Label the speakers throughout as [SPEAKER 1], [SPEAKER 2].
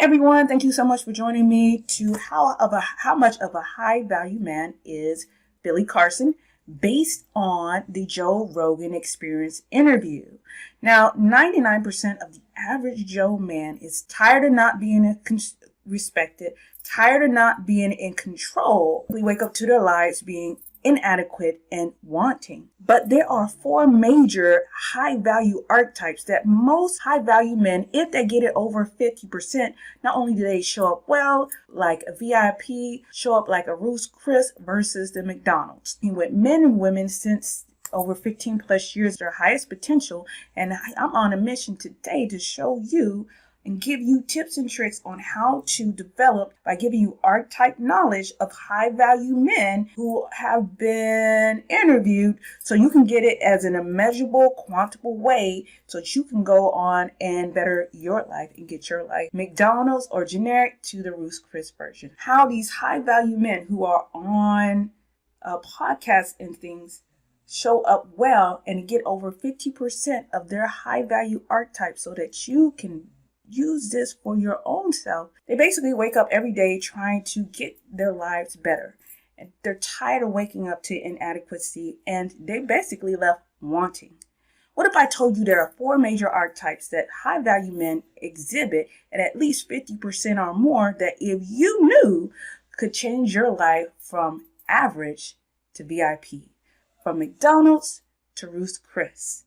[SPEAKER 1] everyone, thank you so much for joining me to how much of a high value man is Billy Carson, based on the Joe Rogan Experience interview. Now, 99% of the average Joe man is tired of not being respected, tired of not being in control. We wake up to their lives being inadequate and wanting. But there are 4 major high-value archetypes that most high-value men, if they get it over 50%, not only do they show up well, like a VIP, show up like a Ruth's Chris versus the McDonald's. And with men and women since over 15 plus years, their highest potential. And I'm on a mission today to show you and give you tips and tricks on how to develop by giving you archetype knowledge of high value men who have been interviewed, so you can get it as an immeasurable, quantable way so that you can go on and better your life and get your life McDonald's or generic to the Ruth's Chris version. How these high value men who are on podcasts and things show up well and get over 50% of their high value archetype so that you can use this for your own self. They basically wake up every day trying to get their lives better. And they're tired of waking up to inadequacy, and they basically left wanting. What if I told you there are 4 major archetypes that high value men exhibit at least 50% or more that if you knew could change your life from average to VIP, from McDonald's to Ruth's Chris?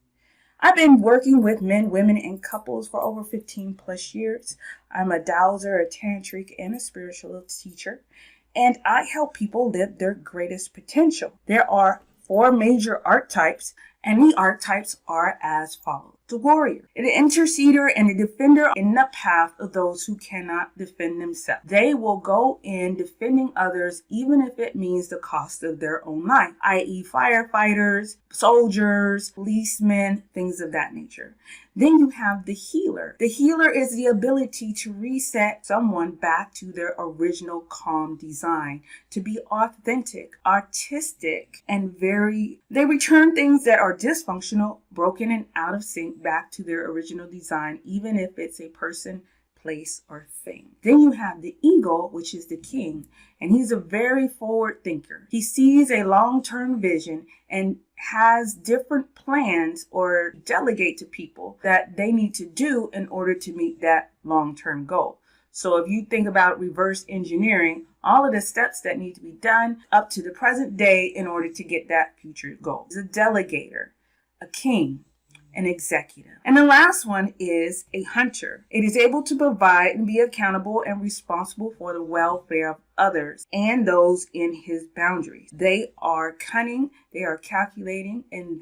[SPEAKER 1] I've been working with men, women, and couples for over 15 plus years. I'm a dowser, a tantric, and a spiritual teacher, and I help people live their greatest potential. There are 4 major archetypes, and the archetypes are as follows. The warrior, the interceder, and the defender in the path of those who cannot defend themselves. They will go in defending others even if it means the cost of their own life, i.e. firefighters, soldiers, policemen, things of that nature. Then you have the healer. The healer is the ability to reset someone back to their original calm design, to be authentic, artistic, and they return things that are dysfunctional, broken, and out of sync back to their original design, even if it's a person, place, or thing. Then you have the eagle, which is the king, and he's a very forward thinker. He sees a long-term vision and has different plans or delegate to people that they need to do in order to meet that long-term goal. So if you think about reverse engineering, all of the steps that need to be done up to the present day in order to get that future goal. He's a delegator, a king, an executive. And the last one is a hunter. It is able to provide and be accountable and responsible for the welfare of others and those in his boundaries. They are cunning, they are calculating, and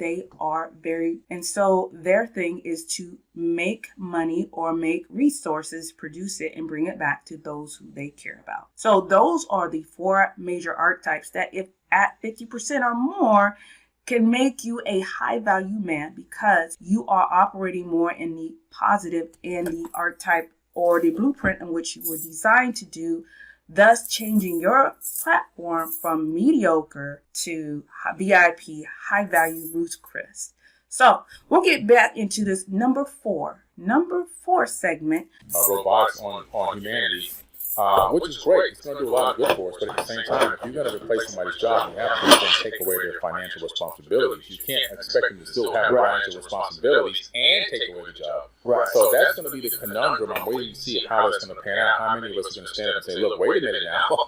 [SPEAKER 1] and so their thing is to make money or make resources, produce it, and bring it back to those who they care about. So those are the 4 major archetypes that if at 50% or more can make you a high value man, because you are operating more in the positive in the archetype or the blueprint in which you were designed to do, thus changing your platform from mediocre to VIP, high value Ruth's Chris. So we'll get back into this number 4 segment.
[SPEAKER 2] Robotics on humanity. Which is great. It's going to do a lot of good for us, but at the same time, if you're going to replace somebody's job, you have to take away their financial responsibilities. You can't expect them to still have financial responsibilities and take away the job. Right. So that's going to be the conundrum. I'm waiting to see how that's going to pan out. How many of us are going to stand up and say, look, wait a minute now.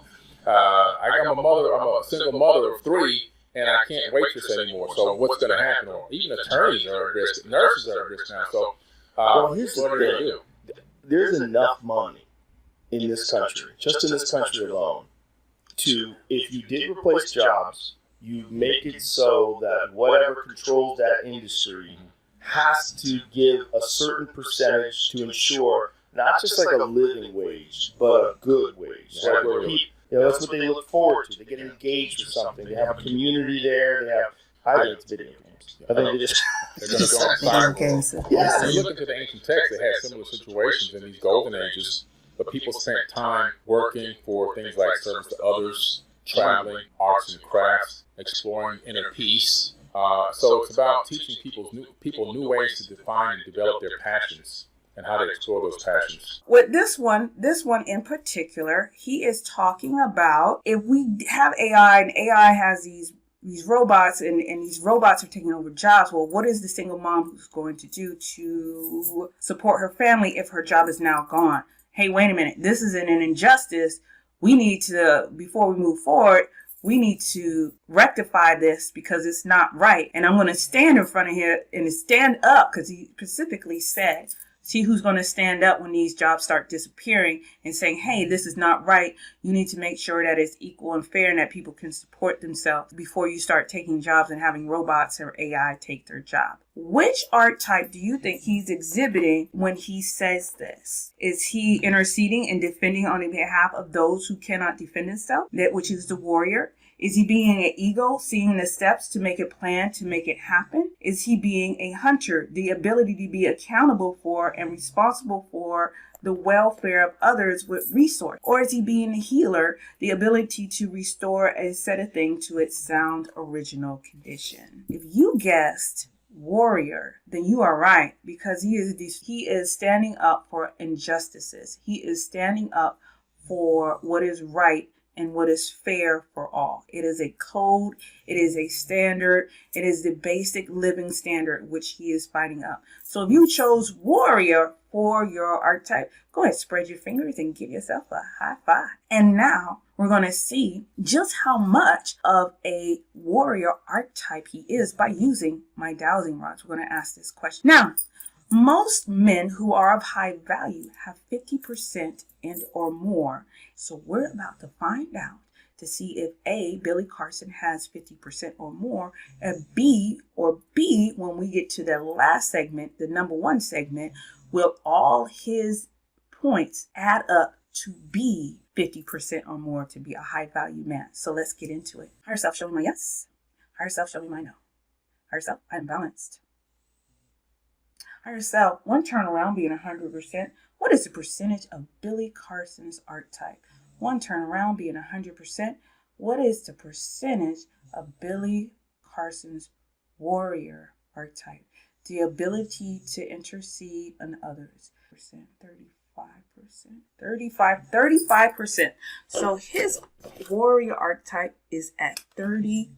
[SPEAKER 2] I'm a single mother of 3, and I can't waitress anymore. So what's going to happen? Or even attorneys are at risk. Nurses are at risk now. So
[SPEAKER 3] here's
[SPEAKER 2] what are they going to do?
[SPEAKER 3] There's enough money in this country, just in this country alone, if you did replace jobs, you make it so that whatever controls that industry has to give a certain percentage to ensure not just like a living wage, but a good wage. Like where that's what they look forward to. They get engaged with something. They have a community there. I think it's video games. I think
[SPEAKER 2] they're going to go on games. Yeah. When you look into the ancient texts, they had similar situations in these golden ages. But people spent time working for things like service to others, traveling, arts and crafts, exploring inner peace. So it's about teaching people new ways to define and develop their passions and how to explore those passions.
[SPEAKER 1] With this one in particular, he is talking about if we have AI and AI has these robots and these robots are taking over jobs. Well, what is the single mom who's going to do to support her family if her job is now gone? Hey, wait a minute. This is an injustice. We need to, before we move forward, we need to rectify this because it's not right. And I'm going to stand in front of him and stand up because he specifically said, see who's going to stand up when these jobs start disappearing and saying, hey, this is not right. You need to make sure that it's equal and fair and that people can support themselves before you start taking jobs and having robots or AI take their job. Which archetype do you think he's exhibiting when he says this? Is he interceding and defending on behalf of those who cannot defend themselves, which is the warrior? Is he being an ego, seeing the steps to make a plan to make it happen? Is he being a hunter, the ability to be accountable for and responsible for the welfare of others with resource? Or is he being a healer, the ability to restore a set of things to its sound original condition? If you guessed warrior, then you are right, because he is standing up for injustices. He is standing up for what is right and what is fair for all. It is a code. It is a standard. It is the basic living standard which he is fighting up. So if you chose warrior for your archetype, go ahead, spread your fingers and give yourself a high five. And now we're going to see just how much of a warrior archetype he is by using my dowsing rods. We're going to ask this question. Now, most men who are of high value have 50% and or more. So we're about to find out to see if A, Billy Carson has 50% or more, and B, when we get to the last segment, the number one segment, will all his points add up to be 50% or more to be a high value man. So let's get into it. Higher self, show me my yes. Higher self, show me my no. Higher self, I'm balanced. Higher self, one turnaround being 100%. What is the percentage of Billy Carson's archetype? One turnaround being 100%. What is the percentage of Billy Carson's warrior archetype? The ability to intercede on others. 35%. So his warrior archetype is at 35%.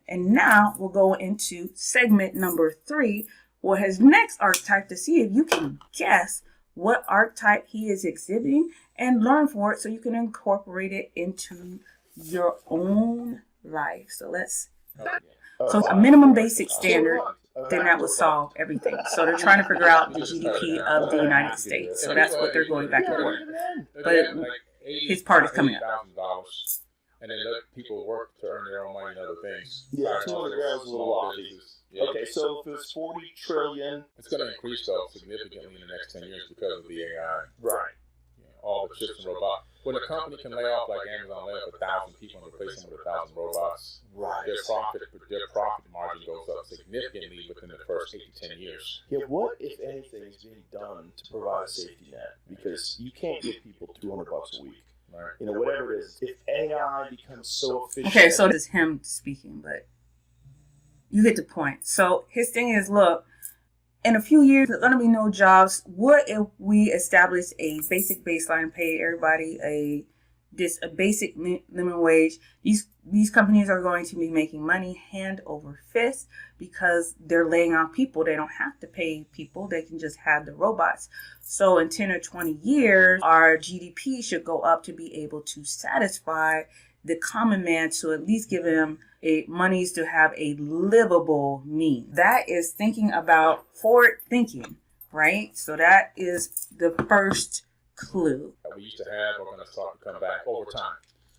[SPEAKER 1] And now we'll go into segment number 3, or his next archetype, to see if you can guess what archetype he is exhibiting and learn for it so you can incorporate it into your own life. So let's, so it's a minimum basic standard, then that will solve everything. So they're trying to figure out the GDP of the United States. So that's what they're going back and forth. But his part is coming up.
[SPEAKER 2] And then let people work to earn their own money and other things.
[SPEAKER 3] Yeah, 200 grams is a little lofty. Yeah. Okay, so if it's 40 trillion...
[SPEAKER 2] It's going to increase, though, significantly in the next 10 years because of the AI.
[SPEAKER 3] Right.
[SPEAKER 2] All the chips and robots. When a company can lay off, like Amazon, lay off 1,000 people and replace them with 1,000 robots,
[SPEAKER 3] right,
[SPEAKER 2] their profit margin goes up significantly within the first 8 to 10 years.
[SPEAKER 3] Yeah, what, if anything, is being done to provide a safety net? Because you can't give people $200 a week.
[SPEAKER 2] Right.
[SPEAKER 3] You know, whatever it is. If AI becomes so efficient...
[SPEAKER 1] Okay, so this is him speaking, but you get the point. So his thing is, look, in a few years, there's going to be no jobs. What if we establish a basic baseline, pay everybody a basic minimum wage? These companies are going to be making money hand over fist because they're laying off people. They don't have to pay people. They can just have the robots. So in 10 or 20 years, our GDP should go up to be able to satisfy the common man, to at least give him monies to have a livable mean. That is thinking about forward thinking, right? So that is the first clue.
[SPEAKER 2] We used to have are going to start to come back over time.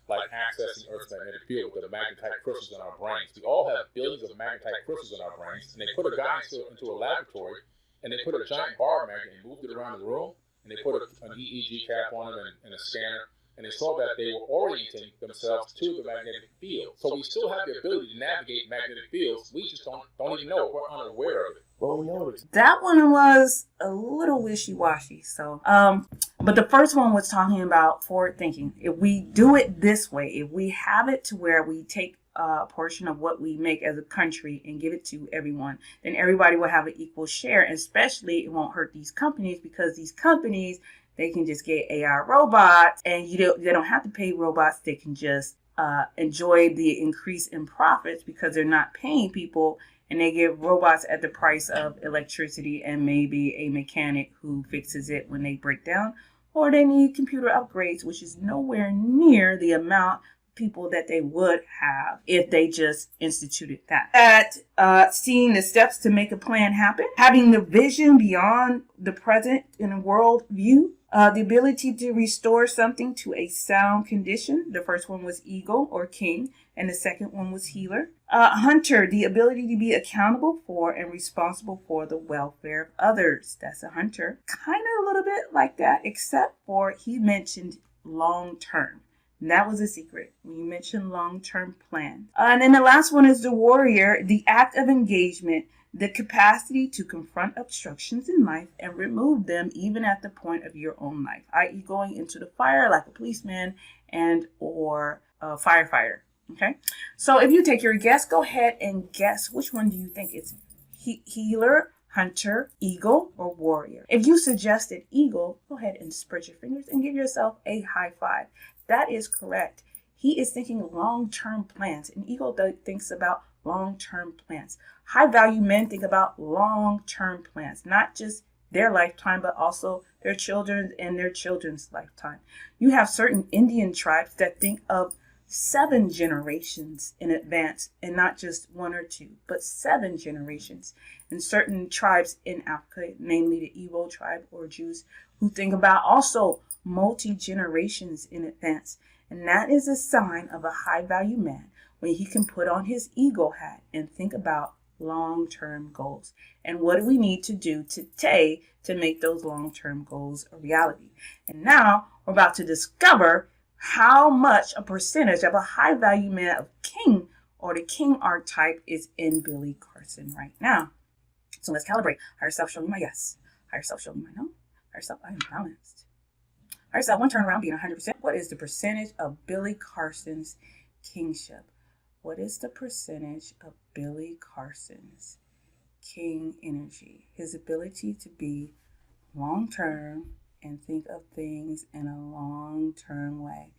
[SPEAKER 2] Like accessing Earth's magnetic field with the magnetite crystals in our brains. We all have billions of magnetite crystals in our brains, and they put a guy into a laboratory, and they put a giant bar magnet and moved it around the room, and they put an EEG cap on it and a scanner, and they saw that they were orienting themselves to the magnetic field. So we still have the ability to navigate magnetic fields. We just don't even know it. We're unaware of it.
[SPEAKER 3] Well, we know it.
[SPEAKER 1] That one was a little wishy-washy. So, but the first one was talking about forward thinking. If we do it this way, if we have it to where we take a portion of what we make as a country and give it to everyone, then everybody will have an equal share. And especially it won't hurt these companies, because these companies, they can just get AI robots, and they don't have to pay robots. They can just enjoy the increase in profits because they're not paying people, and they get robots at the price of electricity and maybe a mechanic who fixes it when they break down, or they need computer upgrades, which is nowhere near the amount of people that they would have if they just instituted that. Seeing the steps to make a plan happen, having the vision beyond the present in a world view, the ability to restore something to a sound condition. The first one was eagle or king, and the second one was healer. Hunter, the ability to be accountable for and responsible for the welfare of others. That's a hunter. Kind of a little bit like that, except for he mentioned long term. And that was a secret when you mentioned long-term plan. And then the last one is the warrior, the act of engagement, the capacity to confront obstructions in life and remove them even at the point of your own life, i.e. going into the fire like a policeman and or a firefighter. Okay, so if you take your guess, go ahead and guess which one do you think it's healer, hunter, eagle, or warrior. If you suggested eagle, go ahead and spread your fingers and give yourself a high five. That is correct. He is thinking long-term plans. An eagle thinks about long-term plans. High-value men think about long-term plans, not just their lifetime, but also their children's and their children's lifetime. You have certain Indian tribes that think of 7 generations in advance, and not just 1 or 2, but 7 generations. And certain tribes in Africa, namely the Igbo tribe or Jews, who think about also multi-generations in advance. And that is a sign of a high-value man when he can put on his eagle hat and think about long-term goals. And what do we need to do today to make those long-term goals a reality? And now we're about to discover how much a percentage of a high-value man of king or the king archetype is in Billy Carson right now. So let's calibrate. Higher self, show me my yes. Higher self, show me my no. Higher self, I am balanced. Higher self, one turnaround being 100%. What is the percentage of Billy Carson's kingship? What is the percentage of Billy Carson's king energy? His ability to be long-term and think of things in a long-term way.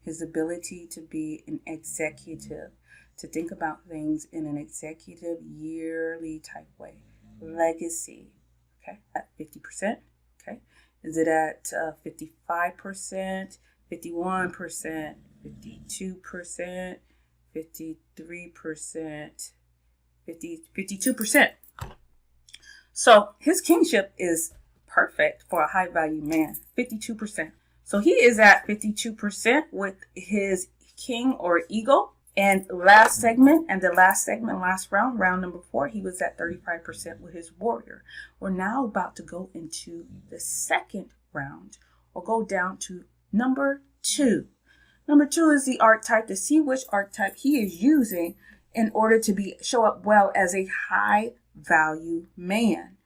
[SPEAKER 1] His ability to be an executive, to think about things in an executive yearly type way. Legacy, okay, at 50%, okay. Is it at 55%, 51%, 52%, 53%, 52%? So his kingship is perfect for a high value man, 52%. So he is at 52% with his king or eagle. And last round, round number 4, he was at 35% with his warrior. We're now about to go into the second round, or go down to number 2. Number 2 is the archetype, to see which archetype he is using in order to show up well as a high value man.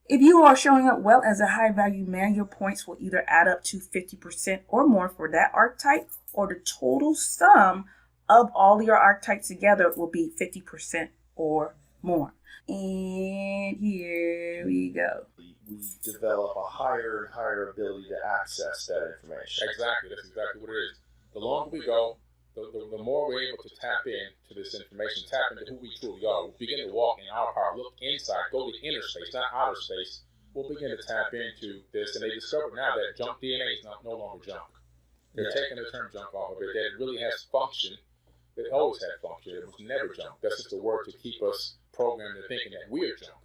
[SPEAKER 1] If you are showing up well as a high value man, your points will either add up to 50% or more for that archetype, or the total sum of all your archetypes together will be 50% or more. And here we go.
[SPEAKER 3] We develop a higher and higher ability to access that information.
[SPEAKER 2] Exactly. That's exactly what it is. The longer we go, the more we're able to tap into this information, tap into who we truly are. We'll begin to walk in our power, look inside, go to inner space, not outer space. We'll begin to tap into this, and they discovered now that junk DNA is no longer junk. They're taking the term junk off of it. That it really has function. It always had function. It was never junk. That's just a word to keep us programmed into thinking that we're junk.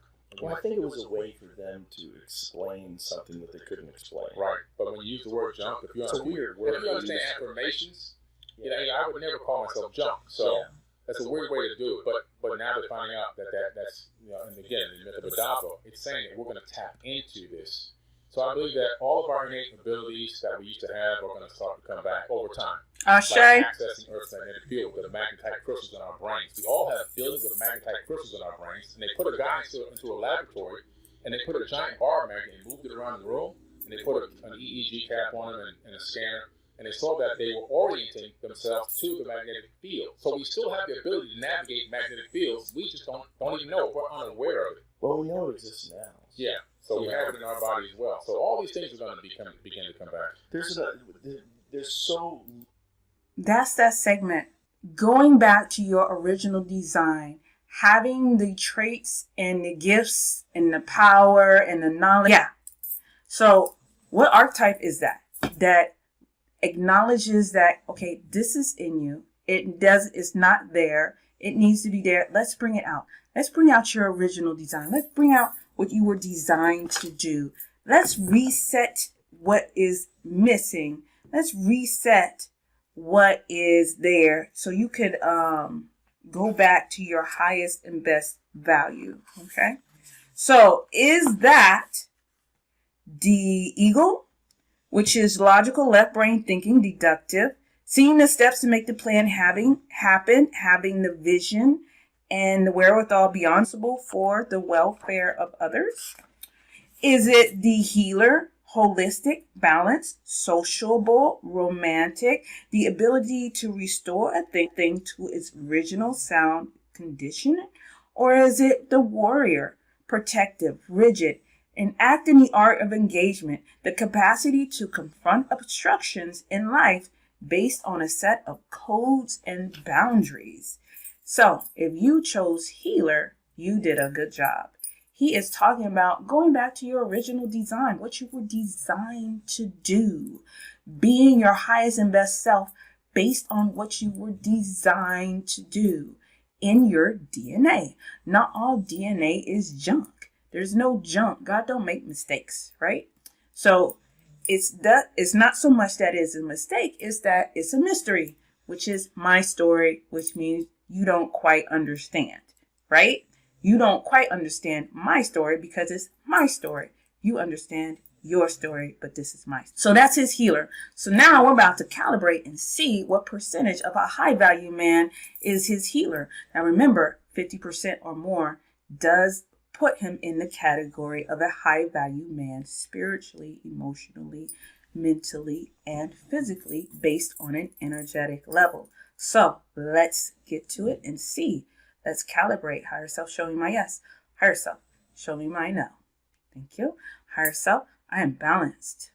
[SPEAKER 3] Well, I think it was a way for them to explain something that they couldn't explain.
[SPEAKER 2] Right. But when you use the word junk, if you understand affirmations, I would never call myself junk. So that's a weird way to do it. But now they're finding out that's and again, the myth of Adapa, it's saying that we're going to tap into this. So I believe that all of our innate abilities that we used to have are going to start to come back over time. Like accessing Earth's magnetic field, the magnetite crystals in our brains. We all have feelings of magnetite crystals in our brains, and they put a guy into a laboratory, and they put a giant bar magnet and moved it around the room, and they put an EEG cap on him and a scanner, and they saw that they were orienting themselves to the magnetic field. So we still have the ability to navigate magnetic fields. We just don't even know it. We're unaware of it.
[SPEAKER 3] Well, we know it exists now.
[SPEAKER 2] Yeah. So we have it in our body as well. So all these things are going to begin to come back.
[SPEAKER 3] There's so...
[SPEAKER 1] That's that segment. Going back to your original design, having the traits and the gifts and the power and the knowledge. Yeah. So what archetype is that? That acknowledges that, okay, this is in you. It's not there. It needs to be there. Let's bring it out. Let's bring out your original design. Let's bring out what you were designed to do. Let's reset what is missing. Let's reset what is there so you could go back to your highest and best value. Okay. So is that the eagle, which is logical, left brain thinking, deductive, seeing the steps to make the plan having the vision and the wherewithal beyond responsible for the welfare of others? Is it the healer, holistic, balanced, sociable, romantic, the ability to restore a thing to its original sound condition? Or is it the warrior, protective, rigid, an act in the art of engagement, the capacity to confront obstructions in life based on a set of codes and boundaries? So if you chose healer, you did a good job. He is talking about going back to your original design, what you were designed to do, being your highest and best self based on what you were designed to do in your DNA. Not all DNA is junk. There's no junk. God don't make mistakes, right? So it's not so much that it's a mistake, it's that it's a mystery, which is my story, which means you don't quite understand, right? You don't quite understand my story because it's my story. You understand your story, but this is my. So that's his healer. So now we're about to calibrate and see what percentage of a high value man is his healer. Now remember, 50% or more does put him in the category of a high value man spiritually, emotionally, mentally, and physically based on an energetic level. So let's get to it and see. Let's calibrate. Higher self, show me my yes. Higher self, show me my no. Thank you. Higher self, I am balanced.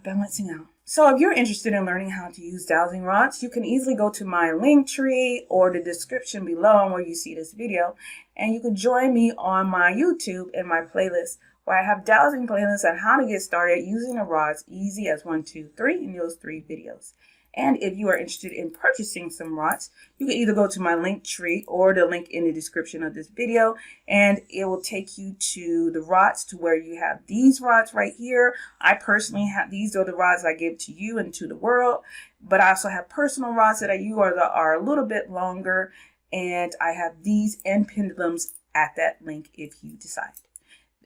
[SPEAKER 1] Balancing out. So if you're interested in learning how to use dowsing rods, you can easily go to my link tree or the description below where you see this video. And you can join me on my YouTube and my playlist where I have dowsing playlists on how to get started using the rods easy as 1, 2, 3 in those 3 videos. And if you are interested in purchasing some rods, you can either go to my link tree or the link in the description of this video, and it will take you to the rods to where you have these rods right here. I personally have, these are the rods I give to you and to the world, but I also have personal rods that are a little bit longer, and I have these and pendulums at that link if you decide.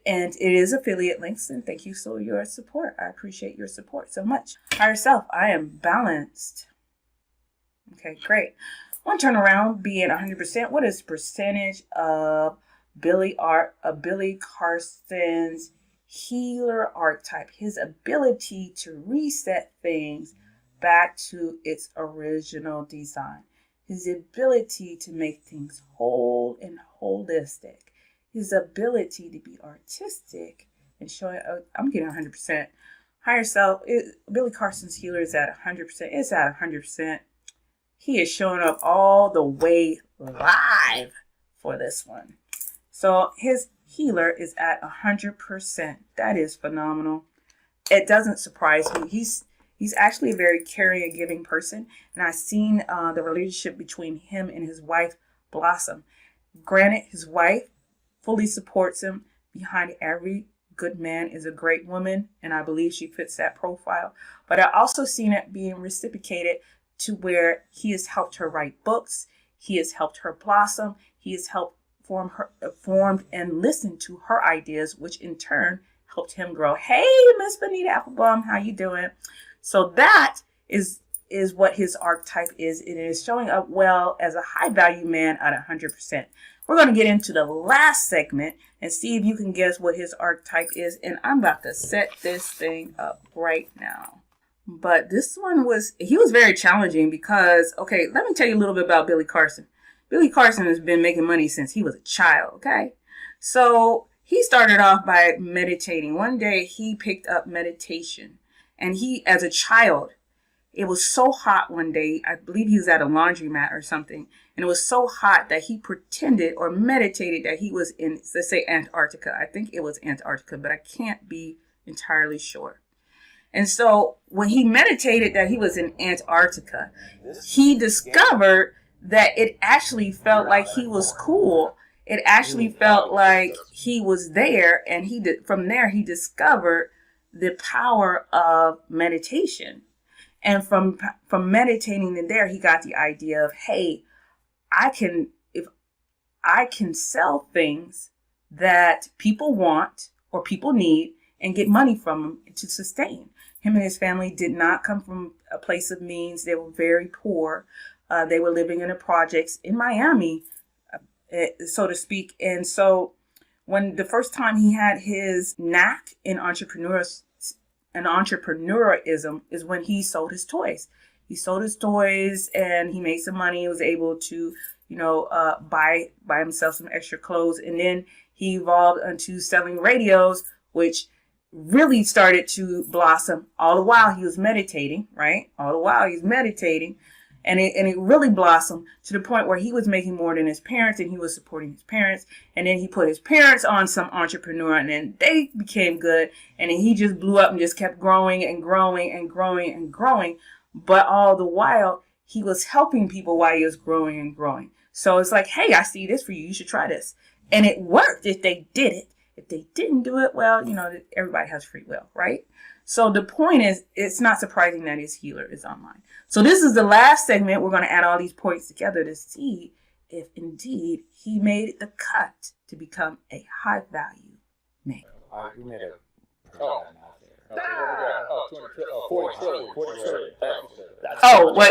[SPEAKER 1] And it is affiliate links, and thank you for your support. I appreciate your support so much. Higher self, I am balanced. Okay, great. I want to turn around, being 100%. What is percentage of Billy Carson's healer archetype? His ability to reset things back to its original design. His ability to make things whole and holistic. His ability to be artistic and showing, I'm getting 100%. Higher self, Billy Carson's healer is at 100%. It's at 100%. He is showing up all the way live for this one. So his healer is at 100%. That is phenomenal. It doesn't surprise me. He's actually a very caring and giving person. And I've seen the relationship between him and his wife blossom. Granted, his wife fully supports him. Behind every good man is a great woman, and I believe she fits that profile. But I also seen it being reciprocated to where he has helped her write books, he has helped her blossom, he has helped formed and listened to her ideas, which in turn helped him grow. Hey, Miss Bonita Applebaum, how you doing? So that is what his archetype is. It is showing up well as a high value man at 100%. We're going to get into the last segment and see if you can guess what his archetype is. And I'm about to set this thing up right now. But this one he was very challenging because, okay, let me tell you a little bit about Billy Carson. Billy Carson has been making money since he was a child, okay? So he started off by meditating. One day he picked up meditation, and as a child, it was so hot one day, I believe he was at a laundromat or something, and it was so hot that he pretended or meditated that he was in, let's say, Antarctica. I think it was Antarctica, but I can't be entirely sure. And so when he meditated that he was in Antarctica, he discovered that it actually felt like he was cool. It actually felt like he was there, and from there he discovered the power of meditation. And from meditating in there, he got the idea of, hey, if I can sell things that people want or people need and get money from them to sustain. Him and his family did not come from a place of means. They were very poor. They were living in the projects in Miami, so to speak. And so when the first time he had his knack in entrepreneurism is when he sold his toys. He sold his toys and he made some money. He was able to, buy himself some extra clothes. And then he evolved into selling radios, which really started to blossom all the while he was meditating, right? All the while he's meditating. And it really blossomed to the point where he was making more than his parents, and he was supporting his parents. And then he put his parents on some entrepreneur, and then they became good. And then he just blew up and just kept growing and growing and growing and growing. But all the while, he was helping people while he was growing and growing. So it's like, hey, I see this for you. You should try this. And it worked if they did it. If they didn't do it, well, everybody has free will, right? So the point is, it's not surprising that his healer is online. So this is the last segment. We're going to add all these points together to see if indeed he made the cut to become a high value man.
[SPEAKER 2] We made a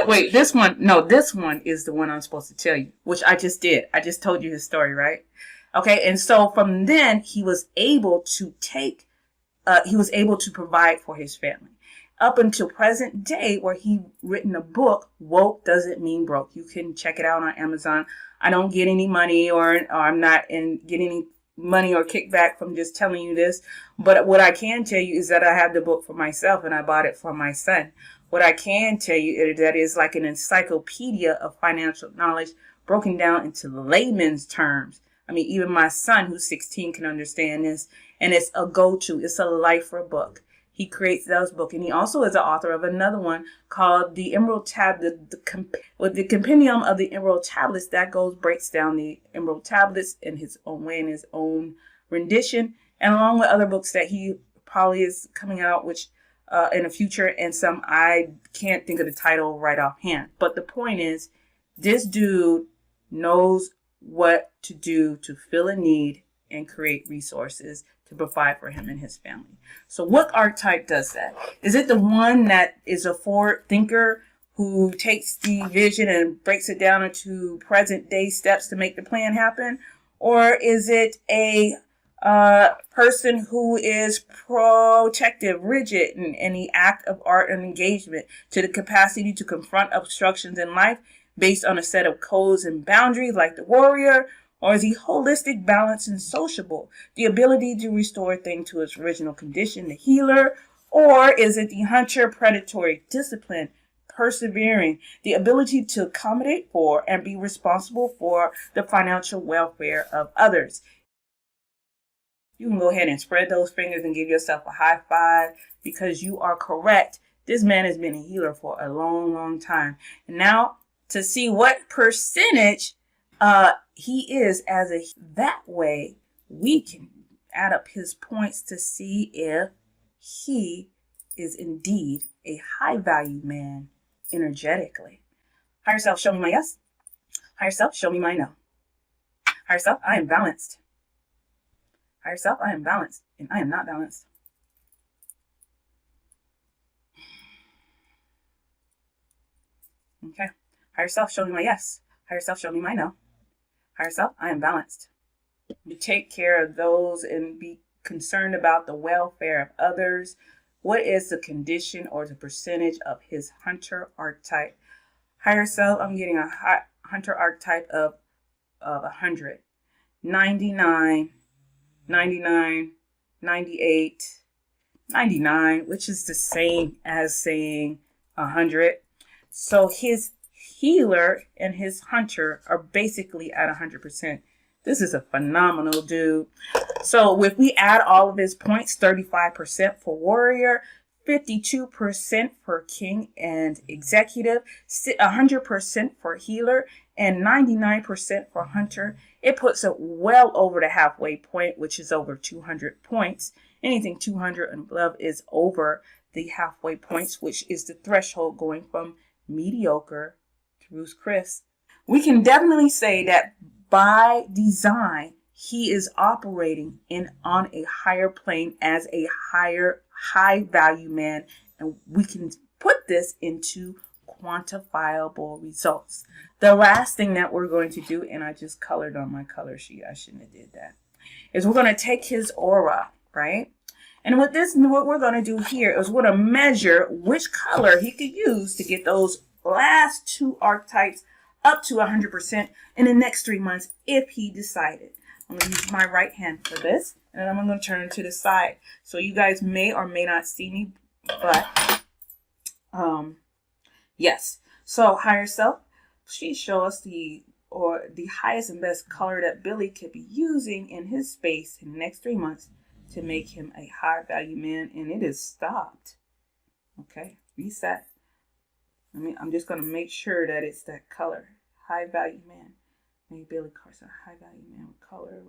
[SPEAKER 1] Wait. This one is the one I'm supposed to tell you, which I just did. I just told you his story, right? Okay. And so from then he was able to provide for his family. Up until present day, where he written a book, Woke Doesn't Mean Broke. You can check it out on Amazon. I don't get any money or I'm not getting any money or kickback from just telling you this. But what I can tell you is that I have the book for myself and I bought it for my son. What I can tell you is that it's like an encyclopedia of financial knowledge broken down into layman's terms. I mean, even my son, who's 16, can understand this. And it's a go-to. It's a lifer book. He creates those books. And he also is the author of another one called The Emerald Tablet, the Compendium of the Emerald Tablets. That breaks down the Emerald Tablets in his own way, in his own rendition, and along with other books that he probably is coming out, which in the future, and some I can't think of the title right offhand. But the point is, this dude knows what to do to fill a need and create resources to provide for him and his family. So what archetype does that? Is it the one that is a forward thinker who takes the vision and breaks it down into present day steps to make the plan happen? Or is it a person who is protective, rigid in the act of art and engagement, to the capacity to confront obstructions in life based on a set of codes and boundaries like the warrior? Or is he holistic, balanced, and sociable? The ability to restore things to its original condition, the healer? Or is it the hunter, predatory, disciplined, persevering, the ability to accommodate for and be responsible for the financial welfare of others? You can go ahead and spread those fingers and give yourself a high five, because you are correct. This man has been a healer for a long, long time. And now to see what percentage he is that way, we can add up his points to see if he is indeed a high value man energetically. Higher self, show me my yes. Higher self, show me my no. Higher self, I am balanced. Higher self, I am balanced, and I am not balanced. Okay. Higher self, show me my yes. Higher self, show me my no. Higher self, I am balanced. You take care of those and be concerned about the welfare of others. What is the condition or the percentage of his hunter archetype? Higher self, I'm getting a hunter archetype of 100, 99, 99, 98, 99, which is the same as saying 100. So his healer and his hunter are basically at 100%. This is a phenomenal dude. So if we add all of his points, 35% for warrior, 52% for king and executive, 100% for healer, and 99% for hunter, it puts it well over the halfway point, which is over 200 points. Anything 200 and above is over the halfway points, which is the threshold going from mediocre to Ruth Chris. We can definitely say that by design, he is operating on a higher plane as a high value man, and we can put this into quantifiable results. The last thing that we're going to do, and I just colored on my color sheet, I shouldn't have did that, is we're going to take his aura, right? And what we're going to do here is we're going to measure which color he could use to get those last two archetypes up to 100% in the next 3 months if he decided. I'm going to use my right hand for this, and then I'm going to turn to the side. So you guys may or may not see me, but yes. So higher self, she show us the highest and best color that Billy could be using in his space in the next 3 months to make him a high value man, and it is stopped. Okay, reset. I'm just going to make sure that it's that color. High value man. Maybe Billy Carson, high value man with color.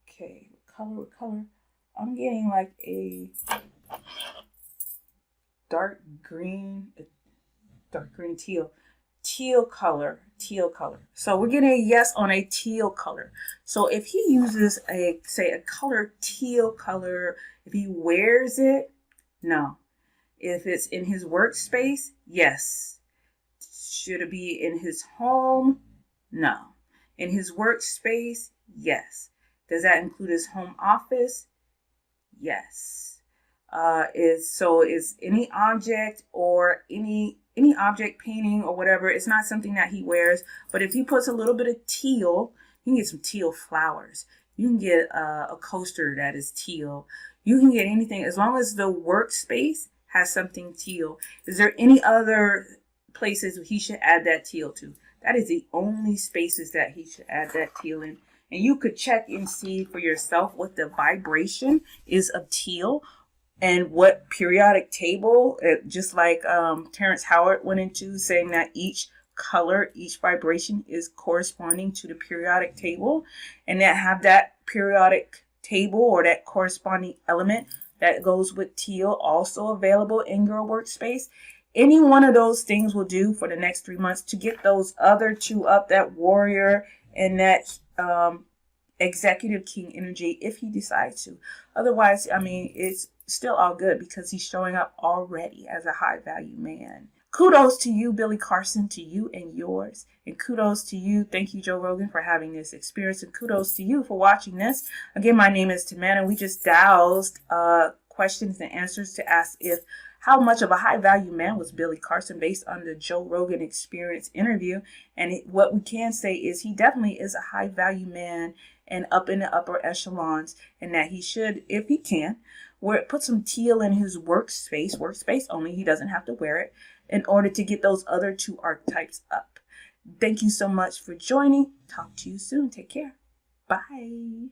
[SPEAKER 1] Okay, with color. I'm getting like a dark green teal color. So we're getting a yes on a teal color. So if he uses a color teal color, if he wears it, no. If it's in his workspace, yes. Should it be in his home? No. In his workspace, yes. Does that include his home office? Yes. Is any object or any object painting or whatever, it's not something that he wears, but if he puts a little bit of teal, you can get some teal flowers. You can get a coaster that is teal. You can get anything as long as the workspace has something teal. Is there any other places he should add that teal to? That is the only spaces that he should add that teal in. And you could check and see for yourself what the vibration is of teal and what periodic table, just like Terrence Howard went into, saying that each color, each vibration is corresponding to the periodic table, and that have that periodic table or that corresponding element that goes with teal also available in your workspace. Any one of those things will do for the next 3 months to get those other two up, that warrior and that executive king energy, if he decides to. Otherwise, it's still all good because he's showing up already as a high value man. Kudos to you, Billy Carson, to you and yours. And kudos to you. Thank you, Joe Rogan, for having this experience. And kudos to you for watching this. Again, my name is Tamanna. We just dowsed questions and answers to ask how much of a high value man was Billy Carson based on the Joe Rogan Experience interview. And what we can say is he definitely is a high value man and up in the upper echelons, and that he should, if he can, put some teal in his workspace only. He doesn't have to wear it in order to get those other two archetypes up. Thank you so much for joining. Talk to you soon. Take care. Bye.